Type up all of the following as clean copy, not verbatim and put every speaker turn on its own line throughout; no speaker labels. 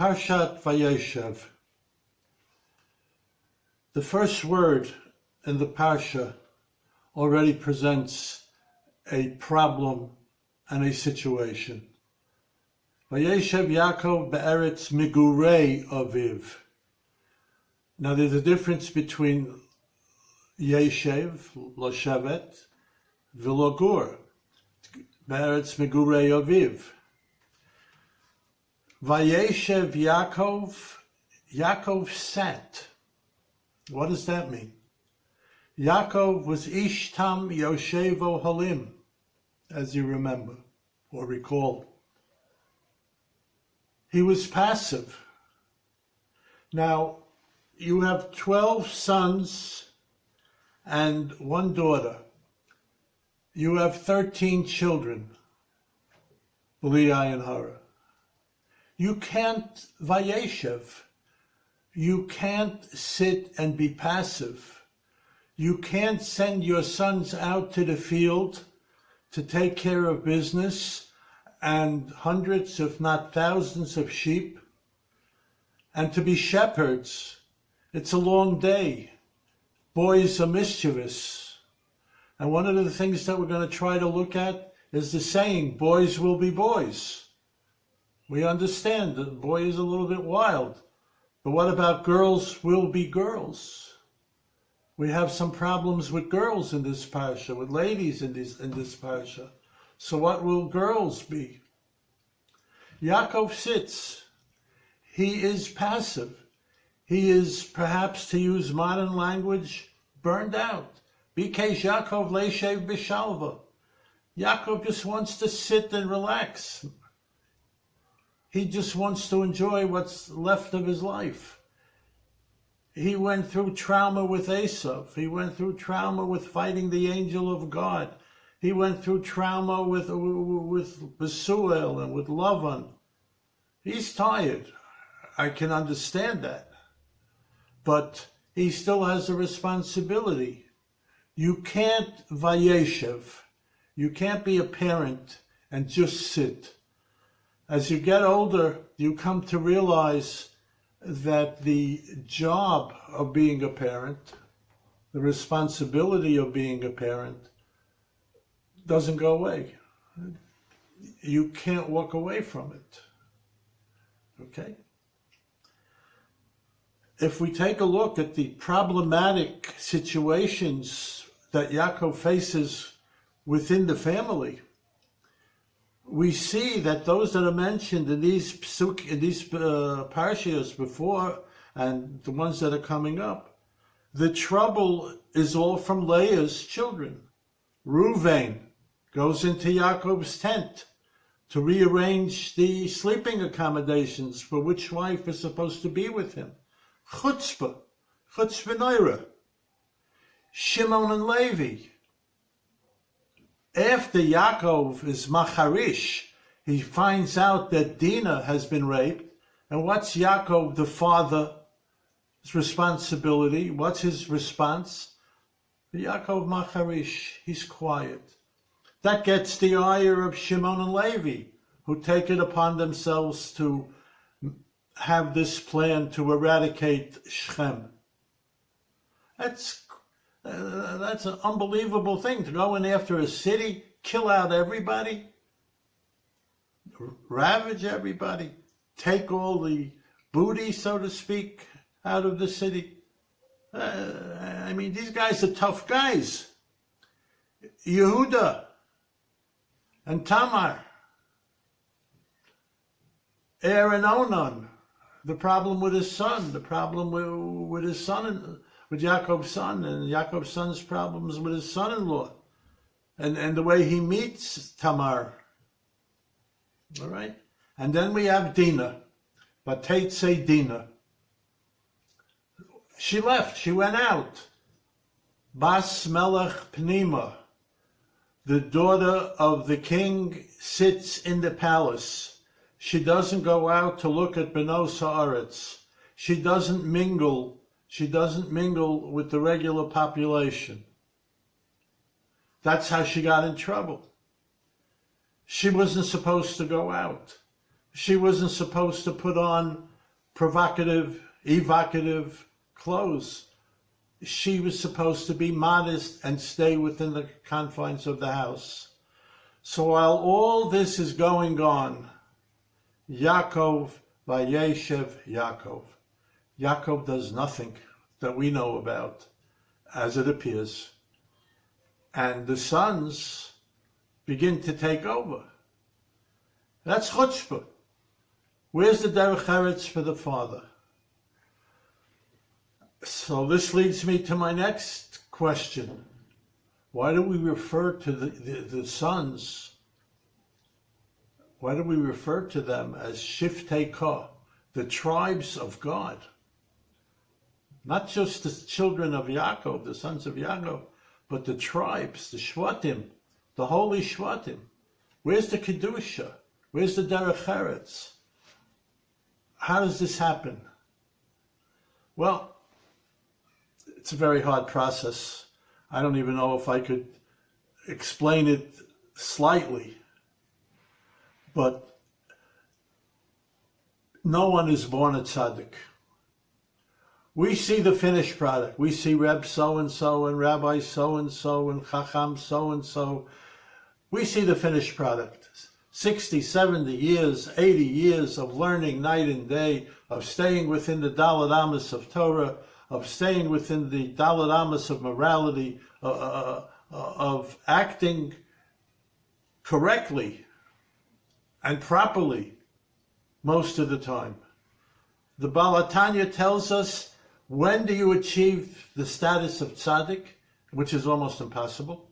Parshat Vayeshev. The first word in the Parsha already presents a problem and a situation. Vayeshev Yaakov be'eretz migurei aviv. Now there's a difference between Yeshev, Loshevet, Vilogur, be'eretz migurei aviv. Vayeshev Yaakov sat. What does that mean? Yaakov was Ishtam Yoshevo Halim, as you remember or recall. He was passive. Now, you have 12 sons and one daughter. You have 13 children, B'li Ayin Hara. You can't Vayeshev. You can't sit and be passive. You can't send your sons out to the field to take care of business and hundreds, if not thousands, of sheep and to be shepherds. It's a long day. Boys are mischievous. And one of the things that we're going to try to look at is the saying, boys will be boys. We understand that the boy is a little bit wild. But what about girls will be girls? We have some problems with girls in this parsha, with ladies in this parsha. So what will girls be? Yaakov sits. He is passive. He is, perhaps to use modern language, burned out. Bikesh Yaakov leishev b'shalva. Yaakov just wants to sit and relax. He just wants to enjoy what's left of his life. He went through trauma with Esav. He went through trauma with fighting the angel of God. He went through trauma with Besuel and with Lavan. He's tired. I can understand that. But he still has a responsibility. You can't Vayeshev. You can't be a parent and just sit. As you get older, you come to realize that the job of being a parent, the responsibility of being a parent, doesn't go away. You can't walk away from it. Okay? If we take a look at the problematic situations that Yaakov faces within the family, we see that those that are mentioned in these parshas before and the ones that are coming up, the trouble is all from Leah's children. Reuven goes into Yaakov's tent to rearrange the sleeping accommodations for which wife is supposed to be with him. Chutzpah Noira. Shimon and Levi. After Yaakov is macharish, he finds out that Dinah has been raped. And what's Yaakov, the father's responsibility? What's his response? Yaakov macharish, he's quiet. That gets the ire of Shimon and Levi, who take it upon themselves to have this plan to eradicate Shechem. That's an unbelievable thing, to go in after a city, kill out everybody, ravage everybody, take all the booty, so to speak, out of the city. I mean, these guys are tough guys. Yehuda and Tamar, and Onan, the problem with his son, the problem with his son, with Yaakov's son, and Yaakov's son's problems with his son-in-law, and the way he meets Tamar. All right? And then we have Dinah, Vateitzei Dinah. She left, she went out. Bas Melech Pnima, the daughter of the king, sits in the palace. She doesn't go out to look at Benos Haaretz. She doesn't mingle with the regular population. That's how she got in trouble. She wasn't supposed to go out. She wasn't supposed to put on provocative, evocative clothes. She was supposed to be modest and stay within the confines of the house. So while all this is going on, Yaakov, Vayeshev Yaakov. Yaakov does nothing that we know about, as it appears. And the sons begin to take over. That's chutzpah. Where's the derech eretz for the father? So this leads me to my next question. Why do we refer to the sons? Why do we refer to them as Shiftei Ka, the tribes of God? Not just the children of Yaakov, the sons of Yaakov, but the tribes, the Shvatim, the holy Shvatim. Where's the Kedusha? Where's the derech eretz? How does this happen? Well, it's a very hard process. I don't even know if I could explain it slightly. But no one is born a tzaddik. We see the finished product. We see Reb so-and-so and Rabbi so-and-so and Chacham so-and-so. We see the finished product. 60, 70 years, 80 years of learning night and day, of staying within the Daled Amos of Torah, of staying within the Daled Amos of morality, of acting correctly and properly most of the time. The Baal HaTanya tells us, when do you achieve the status of tzaddik, which is almost impossible?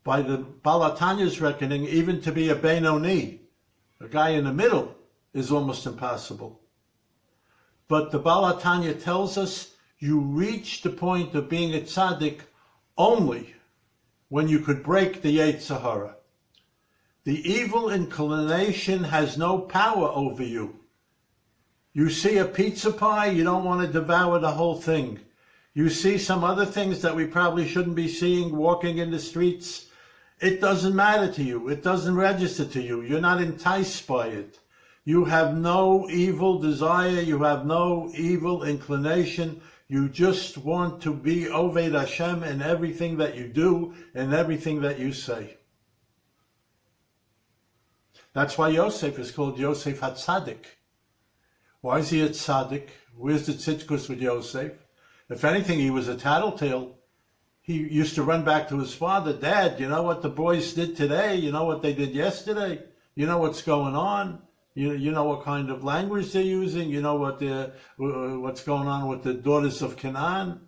By the Baal HaTanya's reckoning, even to be a Benoni, a guy in the middle, is almost impossible. But the Baal HaTanya tells us you reach the point of being a tzaddik only when you could break the Yetzer Hara. The evil inclination has no power over you. You see a pizza pie, you don't want to devour the whole thing. You see some other things that we probably shouldn't be seeing walking in the streets. It doesn't matter to you. It doesn't register to you. You're not enticed by it. You have no evil desire. You have no evil inclination. You just want to be Oved Hashem in everything that you do and everything that you say. That's why Yosef is called Yosef HaTzadik. Why is he a tzaddik? Where's the tzidkus with Yosef? If anything, he was a tattletale. He used to run back to his father, Dad, you know what the boys did today? You know what they did yesterday? You know what's going on? You know what kind of language they're using? You know what's going on with the daughters of Canaan?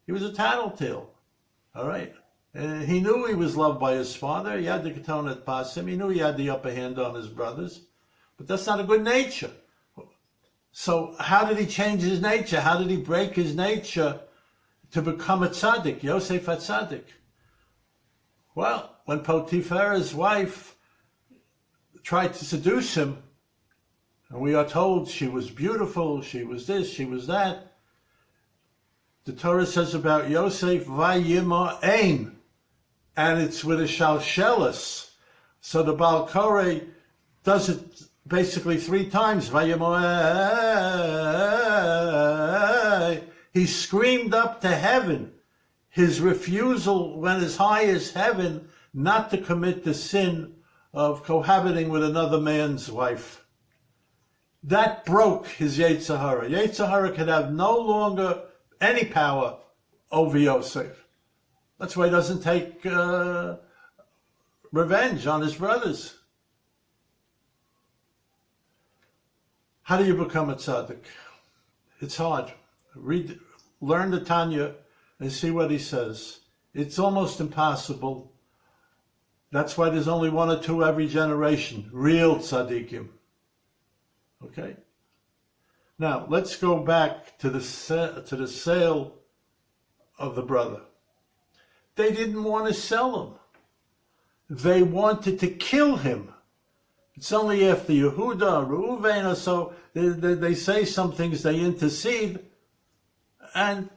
He was a tattletale, all right? And he knew he was loved by his father. He had the Ketonat Pasim. He knew he had the upper hand on his brothers. But that's not a good nature. So how did he change his nature? How did he break his nature to become a tzaddik, Yosef HaTzadik? Well, when Potiphar's wife tried to seduce him, and we are told she was beautiful, she was this, she was that, the Torah says about Yosef, Vayima Ein, and it's with a shalshelis. So the Baal Koreh does it basically 3 times. He screamed up to heaven. His refusal went as high as heaven not to commit the sin of cohabiting with another man's wife. That broke his Yetzer Hara. Yetzer Hara could have no longer any power over Yosef. That's why he doesn't take revenge on his brothers. How do you become a tzaddik? It's hard. Learn the Tanya and see what he says. It's almost impossible. That's why there's only 1 or 2 every generation, real tzaddikim. Okay? Now, let's go back to the sale of the brother. They didn't want to sell him. They wanted to kill him. It's only after Yehuda, Reuven, or so, they say some things, they intercede, and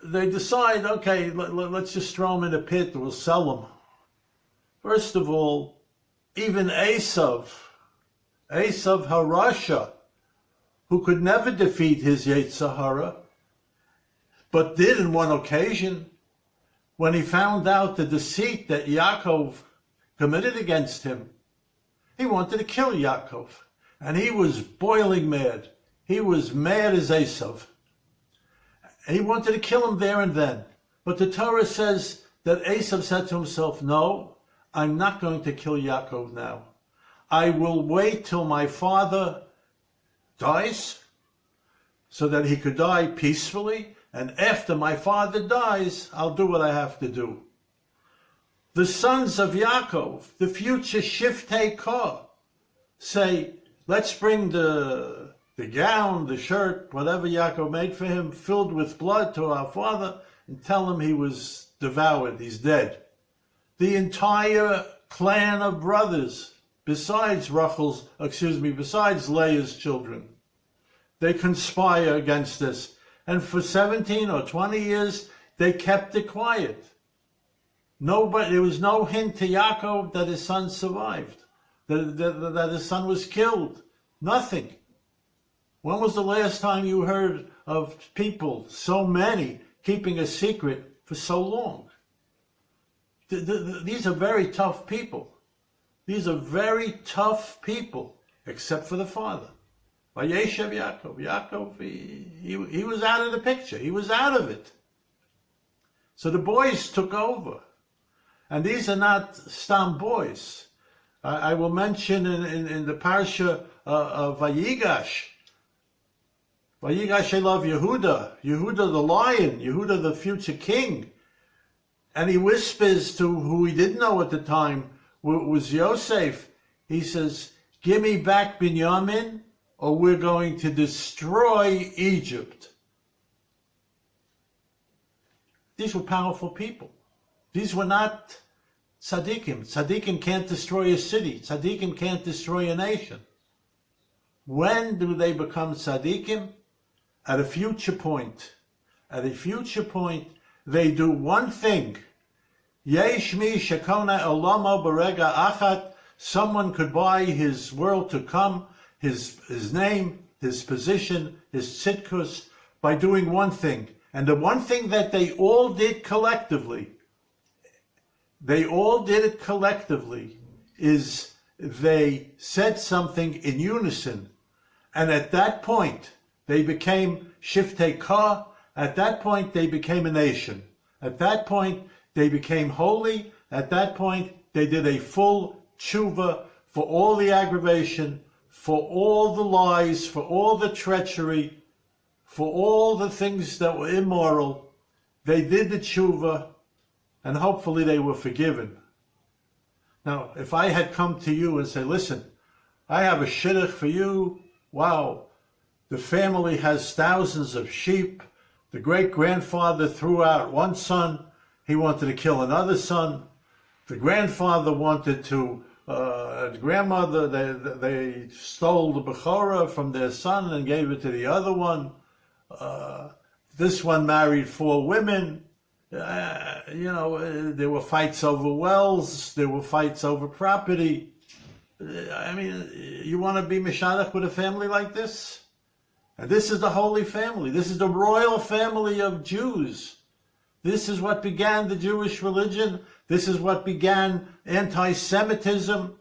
they decide, okay, let's just throw him in a pit, we'll sell him. First of all, even Esav Harasha, who could never defeat his Yetzer Hara, but did on one occasion when he found out the deceit that Yaakov committed against him. He wanted to kill Yaakov, and he was boiling mad. He was mad as Esav. And he wanted to kill him there and then. But the Torah says that Esav said to himself, no, I'm not going to kill Yaakov now. I will wait till my father dies so that he could die peacefully, and after my father dies, I'll do what I have to do. The sons of Yaakov, the future Shiftei Kor, say, let's bring the gown, the shirt, whatever Yaakov made for him, filled with blood to our father, and tell him he was devoured, he's dead. The entire clan of brothers, besides Leah's children, they conspire against this. And for 17 or 20 years, they kept it quiet. There was no hint to Yaakov that his son survived, that his son was killed. Nothing. When was the last time you heard of people, so many, keeping a secret for so long? These are very tough people. These are very tough people, except for the father. Vayeshev Yaakov. Yaakov, he was out of the picture. He was out of it. So the boys took over. And these are not stam boys. I will mention in the parsha of Vayigash. Vayigash Elav Yehuda. Yehuda the lion. Yehuda the future king. And he whispers to who he didn't know at the time was Yosef. He says, give me back Binyamin, or we're going to destroy Egypt. These were powerful people. These were not tzaddikim. Tzaddikim can't destroy a city. Tzaddikim can't destroy a nation. When do they become tzaddikim? At a future point. At a future point, they do one thing. Yesh mi shekona olamo berega achat. Someone could buy his world to come, his name, his position, his tzidkus, by doing one thing. And the one thing that they all did collectively, is they said something in unison. And at that point, they became Shiftei Kor. At that point, they became a nation. At that point, they became holy. At that point, they did a full tshuva for all the aggravation, for all the lies, for all the treachery, for all the things that were immoral. They did the tshuva, and hopefully they were forgiven. Now, if I had come to you and said, listen, I have a shidduch for you. Wow, the family has thousands of sheep. The great-grandfather threw out one son. He wanted to kill another son. The grandfather wanted to, the grandmother, they stole the Bechorah from their son and gave it to the other one. This one married 4 women. There were fights over wells. There were fights over property. I mean, you want to be Meshadach with a family like this? And this is the holy family. This is the royal family of Jews. This is what began the Jewish religion. This is what began anti-Semitism.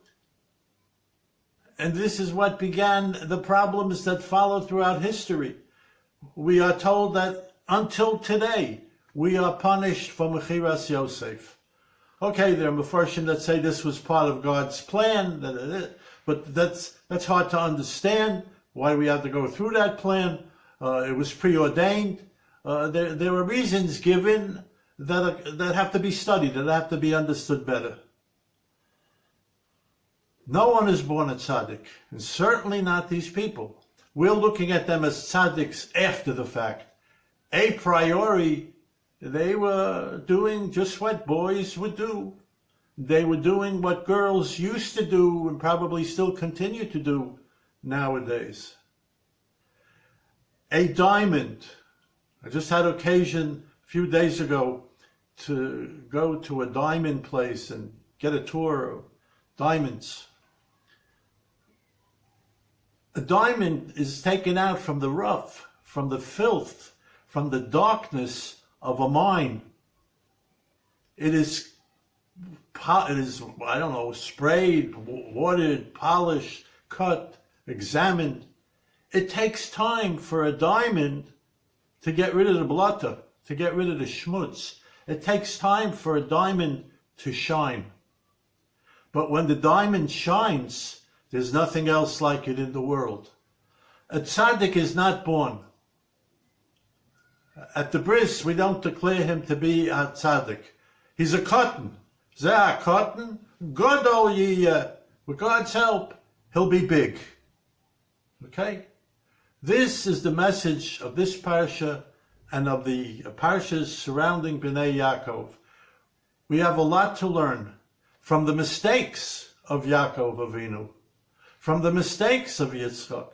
And this is what began the problems that followed throughout history. We are told that until today, we are punished for Mechiras Yosef. Okay, there are Mefarshim that say this was part of God's plan, but that's hard to understand. Why we have to go through that plan? It was preordained. There are reasons given that have to be studied, that have to be understood better. No one is born a tzaddik, and certainly not these people. We're looking at them as tzaddiks after the fact. A priori, they were doing just what boys would do. They were doing what girls used to do and probably still continue to do nowadays. A diamond. I just had occasion a few days ago to go to a diamond place and get a tour of diamonds. A diamond is taken out from the rough, from the filth, from the darkness of a mine. It is, I don't know, sprayed, watered, polished, cut, examined. It takes time for a diamond to get rid of the blotter, to get rid of the schmutz. It takes time for a diamond to shine. But when the diamond shines, there's nothing else like it in the world. A tzaddik is not born. At the bris, we don't declare him to be a tzaddik. He's a cotton. Zeh a cotton. Godol yiyeh. With God's help, he'll be big. Okay? This is the message of this parsha and of the parshas surrounding Bnei Yaakov. We have a lot to learn from the mistakes of Yaakov Avinu, from the mistakes of Yitzchak,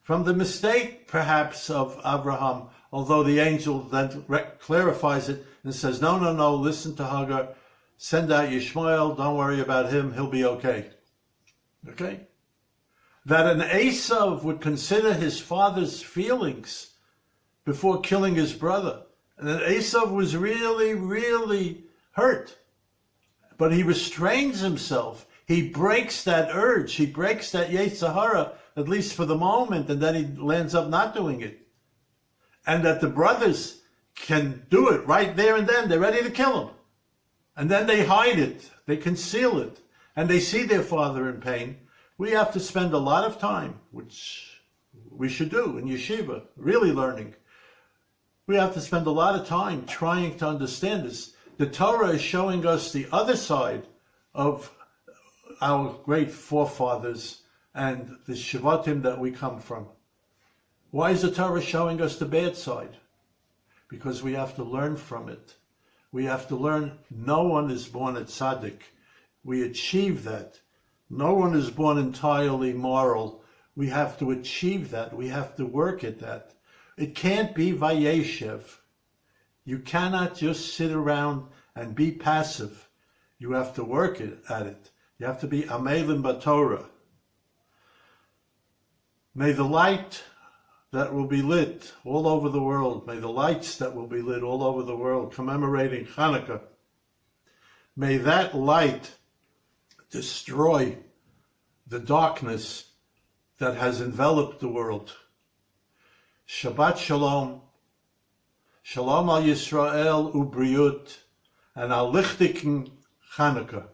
from the mistake perhaps of Abraham, although the angel then clarifies it and says, no, listen to Hagar, send out Yishmael, don't worry about him, he'll be okay. Okay? That an Esav would consider his father's feelings before killing his brother. And that Esav was really, really hurt. But he restrains himself. He breaks that urge. He breaks that Yetzer Hara, at least for the moment, and then he lands up not doing it. And that the brothers can do it right there and then. They're ready to kill him. And then they hide it. They conceal it. And they see their father in pain. We have to spend a lot of time, which we should do in yeshiva, really learning. We have to spend a lot of time trying to understand this. The Torah is showing us the other side of our great forefathers and the Shvatim that we come from. Why is the Torah showing us the bad side? Because we have to learn from it. We have to learn no one is born a tzaddik. We achieve that. No one is born entirely moral. We have to achieve that. We have to work at that. It can't be Vayeshev. You cannot just sit around and be passive. You have to work at it. You have to be Amelim B'Torah. May the light that will be lit all over the world, may the lights that will be lit all over the world commemorating Hanukkah, may that light destroy the darkness that has enveloped the world. Shabbat Shalom, Shalom al Yisrael u'briyut, and al lichtiken Hanukkah.